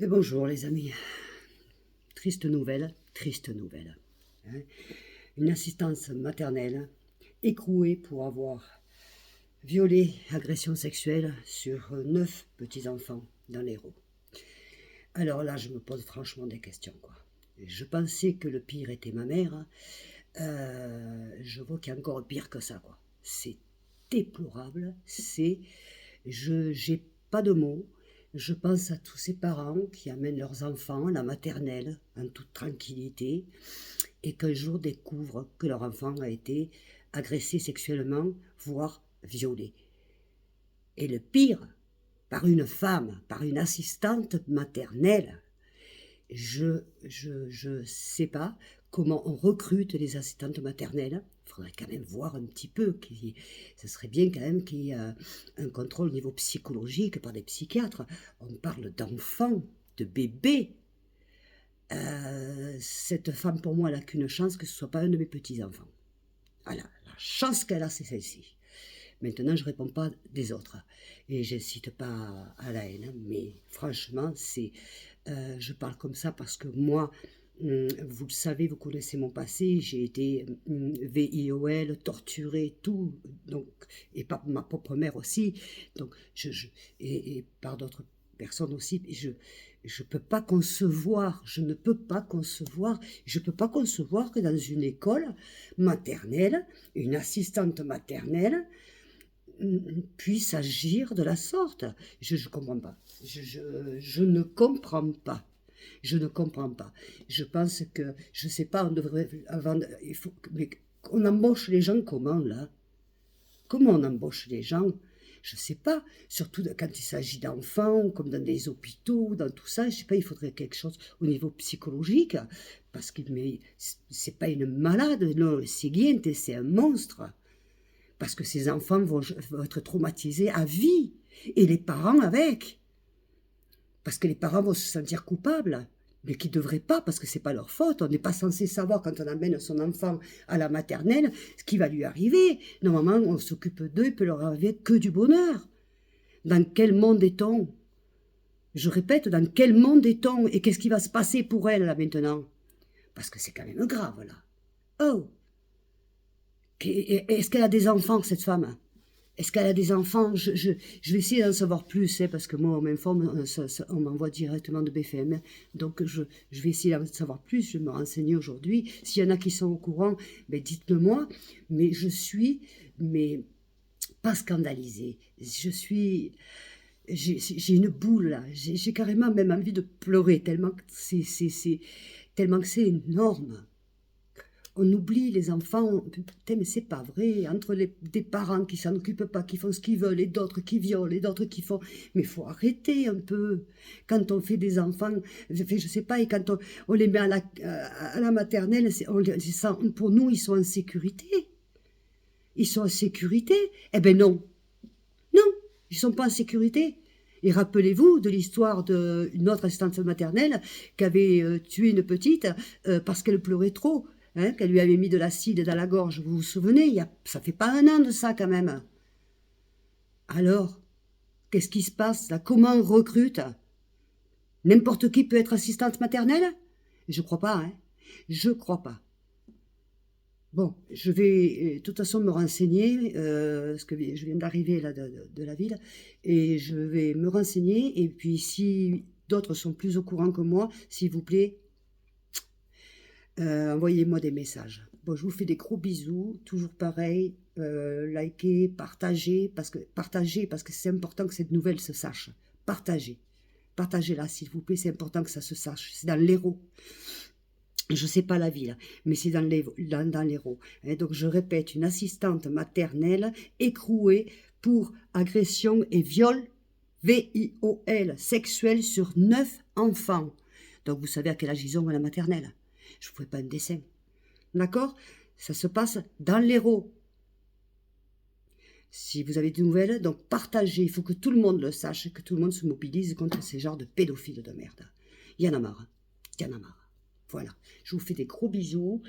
Et bonjour les amis. Triste nouvelle, triste nouvelle. Hein. Une assistante maternelle écrouée pour avoir violé, agression sexuelle sur 9 petits-enfants dans l'Hérault. Alors là, je me pose franchement des questions, quoi. Je pensais que le pire était ma mère. Je vois qu'il y a encore pire que ça, quoi. C'est déplorable. J'ai pas de mots. Je pense à tous ces parents qui amènent leurs enfants à la maternelle en toute tranquillité et qu'un jour découvrent que leur enfant a été agressé sexuellement, voire violé. Et le pire, par une femme, par une assistante maternelle. Je sais pas comment on recrute les assistantes maternelles. Il faudrait quand même voir un petit peu. Ce serait bien quand même qu'il y ait un contrôle au niveau psychologique par des psychiatres. On parle d'enfants, de bébés. Cette femme, pour moi, elle n'a qu'une chance que ce ne soit pas un de mes petits-enfants. Voilà, la chance qu'elle a, c'est celle-ci. Maintenant, je ne réponds pas des autres. Et je n'incite pas à la haine. Mais franchement, je parle comme ça parce que moi, vous le savez, vous connaissez mon passé. J'ai été VIOL, torturée, tout. Donc, et par ma propre mère aussi. Donc, et par d'autres personnes aussi. Je peux pas concevoir, je ne peux pas concevoir, je peux pas concevoir que dans une école maternelle, une assistante maternelle puisse agir de la sorte. Je ne comprends pas. Je ne comprends pas. Je ne comprends pas. Je pense que, je sais pas, on devrait, avant, il faut, mais on embauche les gens comment, là? Comment on embauche les gens? Je ne sais pas, surtout quand il s'agit d'enfants, comme dans des hôpitaux, dans tout ça, je ne sais pas, il faudrait quelque chose au niveau psychologique, parce que c'est pas une malade, non, c'est bien, c'est un monstre. Parce que ces enfants vont être traumatisés à vie, et les parents avec. Parce que les parents vont se sentir coupables, mais qui ne devraient pas, parce que ce n'est pas leur faute. On n'est pas censé savoir, quand on amène son enfant à la maternelle, ce qui va lui arriver. Normalement, on s'occupe d'eux, il peut leur arriver que du bonheur. Dans quel monde est-on? Je répète, dans quel monde est-on? Et qu'est-ce qui va se passer pour elle, là, maintenant? Parce que c'est quand même grave, là. Oh! Est-ce qu'elle a des enfants, cette femme? Est-ce qu'elle a des enfants? Je vais essayer d'en savoir plus, hein, parce que moi, on m'informe, on m'envoie directement de BFM. Donc, je vais essayer d'en savoir plus. Je vais me renseigner aujourd'hui. S'il y en a qui sont au courant, ben, dites-le moi. Mais je suis pas scandalisée. J'ai une boule, là. J'ai carrément même envie de pleurer, tellement que c'est énorme. On oublie les enfants, putain, mais c'est pas vrai, entre des parents qui s'en occupent pas, qui font ce qu'ils veulent, et d'autres qui violent, et d'autres qui font... Mais il faut arrêter un peu. Quand on fait des enfants, je sais pas, et quand on les met à la maternelle, pour nous, ils sont en sécurité. Ils sont en sécurité? Eh ben non. Non, ils sont pas en sécurité. Et rappelez-vous de l'histoire d'une autre assistante maternelle qui avait tué une petite parce qu'elle pleurait trop. Hein, qu'elle lui avait mis de l'acide dans la gorge, vous vous souvenez, ça fait pas un an de ça quand même. Alors, qu'est-ce qui se passe là? Comment on recrute? N'importe qui peut être assistante maternelle? Je crois pas, hein. Je crois pas. Bon, je vais de toute façon me renseigner, parce que je viens d'arriver là de la ville, et je vais me renseigner, et puis si d'autres sont plus au courant que moi, s'il vous plaît, envoyez-moi des messages. Bon, je vous fais des gros bisous, toujours pareil, likez, partagez parce que c'est important que cette nouvelle se sache. Partagez-la s'il vous plaît, c'est important que ça se sache. C'est dans l'Hérault. Je ne sais pas la ville, mais c'est dans l'Hérault. Donc je répète, une assistante maternelle écrouée pour agression et viol, VIOL, sexuel sur 9 enfants. Donc vous savez à quel âge ils ont à la maternelle. Je ne vous fais pas un dessin. D'accord? Ça se passe dans l'Hérault. Si vous avez des nouvelles, donc partagez. Il faut que tout le monde le sache, que tout le monde se mobilise contre ces genres de pédophiles de merde. Il y en a marre. Il y en a marre. Voilà. Je vous fais des gros bisous.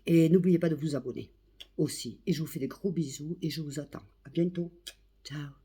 Et n'oubliez pas de vous abonner aussi. Et je vous fais des gros bisous et je vous attends. À bientôt. Ciao.